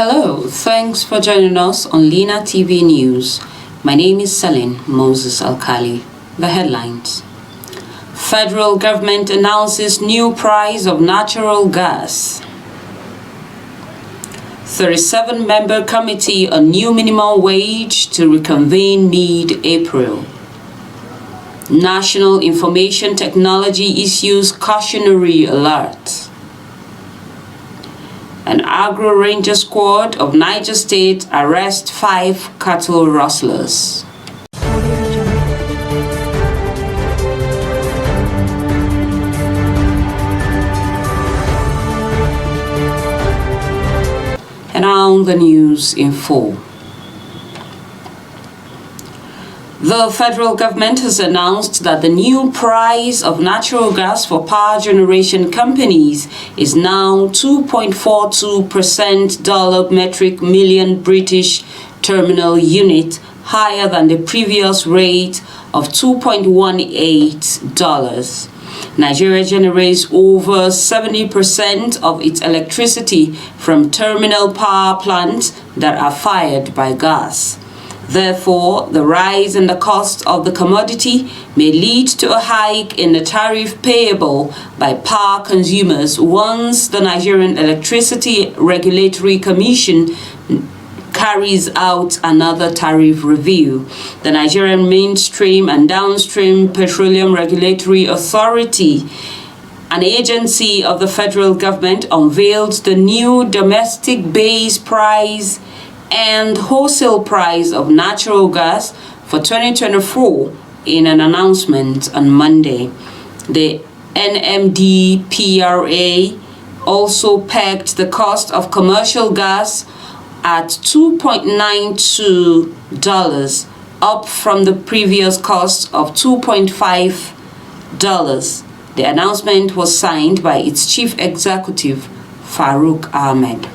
Hello, thanks for joining us on Lina TV News. My name is Celine Moses Alkali. The headlines. Federal government announces new price of natural gas. 37-member committee on new minimum wage to reconvene mid-April. National Information Technology issues cautionary alert. An AGRO-RANGER squad of Niger State arrests 5 cattle rustlers. And now the news in full. The federal government has announced that the new price of natural gas for power generation companies is now 2.42% dollar metric million British terminal unit, higher than the previous rate of $2.18. Nigeria generates over 70% of its electricity from terminal power plants that are fired by gas. Therefore, the rise in the cost of the commodity may lead to a hike in the tariff payable by power consumers once the Nigerian Electricity Regulatory Commission carries out another tariff review. The Nigerian Mainstream and Downstream Petroleum Regulatory Authority, an agency of the federal government, unveiled the new domestic base price and wholesale price of natural gas for 2024 in an announcement on Monday. The NMDPRA also pegged the cost of commercial gas at $2.92, up from the previous cost of $2.5. The announcement was signed by its chief executive, Farouk Ahmed.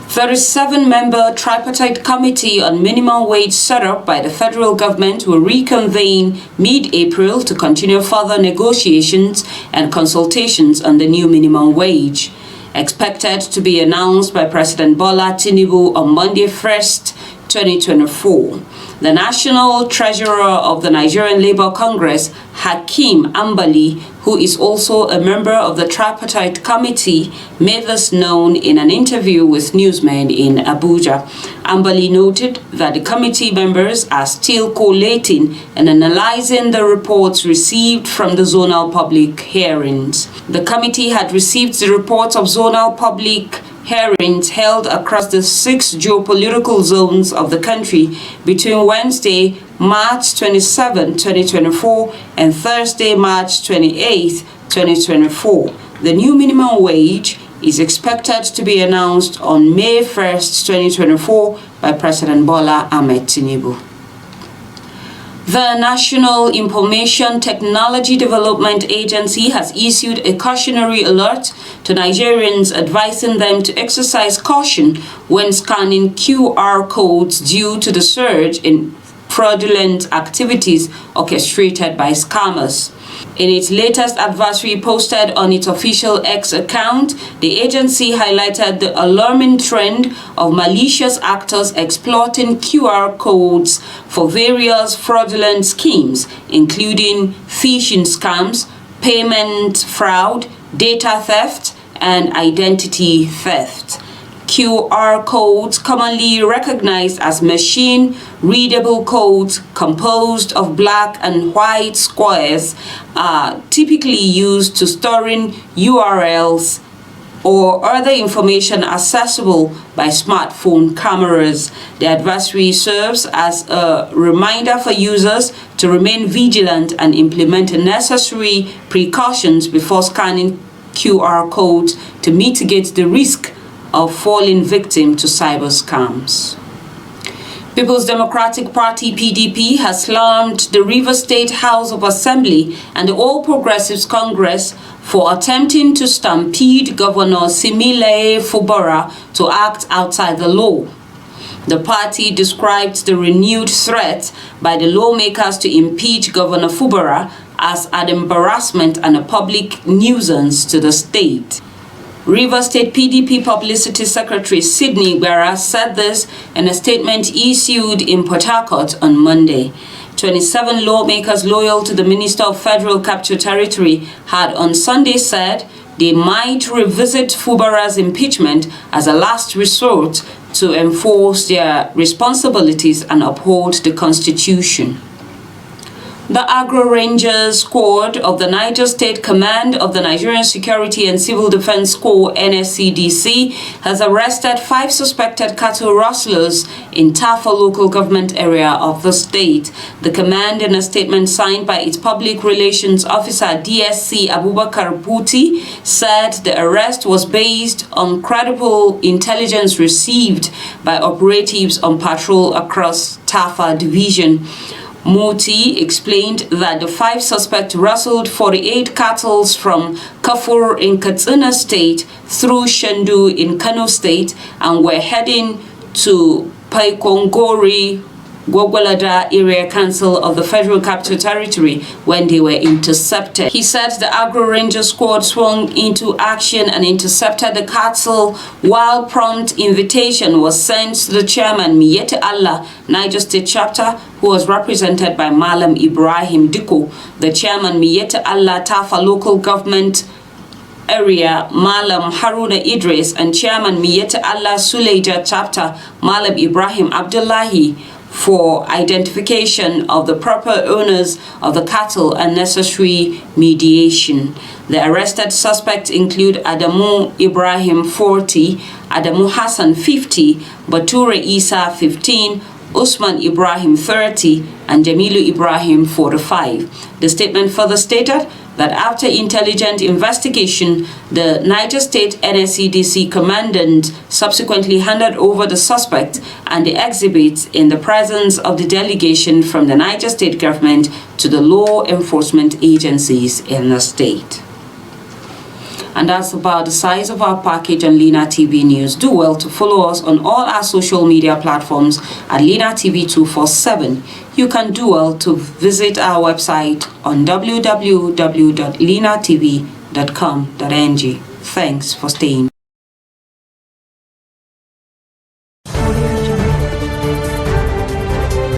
37-member tripartite committee on minimum wage set up by the federal government will reconvene mid-April to continue further negotiations and consultations on the new minimum wage. Expected to be announced by President Bola Tinubu on Monday 1st, 2024. The National Treasurer of the Nigerian Labour Congress, Hakeem Ambali, who is also a member of the tripartite committee, made this known in an interview with newsmen in Abuja. Ambali noted that the committee members are still collating and analyzing the reports received from the zonal public hearings. The committee had received the reports of zonal public hearings held across the 6 geopolitical zones of the country between Wednesday, March 27, 2024 and Thursday, March 28, 2024. The new minimum wage is expected to be announced on May 1st, 2024 by President Bola Ahmed Tinubu. The National Information Technology Development Agency has issued a cautionary alert to Nigerians advising them to exercise caution when scanning QR codes due to the surge in fraudulent activities orchestrated by scammers. In its latest advisory posted on its official X account, the agency highlighted the alarming trend of malicious actors exploiting QR codes for various fraudulent schemes, including phishing scams, payment fraud, data theft, and identity theft. QR codes, commonly recognized as machine-readable codes composed of black and white squares, are typically used to storing URLs or other information accessible by smartphone cameras. The advisory serves as a reminder for users to remain vigilant and implement necessary precautions before scanning QR codes to mitigate the risk of falling victim to cyber scams. People's Democratic Party (PDP) has slammed the Rivers State House of Assembly and the All Progressives Congress for attempting to stampede Governor Similaye Fubara to act outside the law. The party described the renewed threat by the lawmakers to impeach Governor Fubara as an embarrassment and a public nuisance to the state. Rivers State PDP Publicity Secretary Sydney Guerra said this in a statement issued in Port Harcourt on Monday. 27 lawmakers loyal to the Minister of Federal Capital Territory had on Sunday said they might revisit Fubara's impeachment as a last resort to enforce their responsibilities and uphold the Constitution. The AGRO-RANGER squad of the Niger State Command of the Nigerian Security and Civil Defense Corps (NSCDC) has arrested 5 suspected cattle rustlers in Tafa local government area of the state. The command, in a statement signed by its public relations officer DSC Abubakar Puti, said the arrest was based on credible intelligence received by operatives on patrol across Tafa division. Moti explained that the 5 suspects rustled 48 cattle from Kafur in Katsina State through Shendu in Kano State and were heading to Paikongori, Gwagwalada Area Council of the Federal Capital Territory when they were intercepted. He said the AGRO-RANGER squad swung into action and intercepted the cattle while prompt invitation was sent to the chairman Miyete Allah, Niger State Chapter, who was represented by Malam Ibrahim Diko. The chairman Miyete Allah Tafa local government area Malam Haruna Idris and chairman Miyete Allah Suleja Chapter Malam Ibrahim Abdullahi for identification of the proper owners of the cattle and necessary mediation. The arrested suspects include Adamu Ibrahim 40, Adamu Hassan 50, Bature Isa 15, Usman Ibrahim 30, and Jamilu Ibrahim 45. The statement further stated that after intelligent investigation, the Niger State NSCDC commandant subsequently handed over the suspect and the exhibits in the presence of the delegation from the Niger State government to the law enforcement agencies in the state. And that's about the size of our package on Lina TV News. Do well to follow us on all our social media platforms at Lina TV 247. You can do well to visit our website on www.linatv.com.ng. Thanks for staying.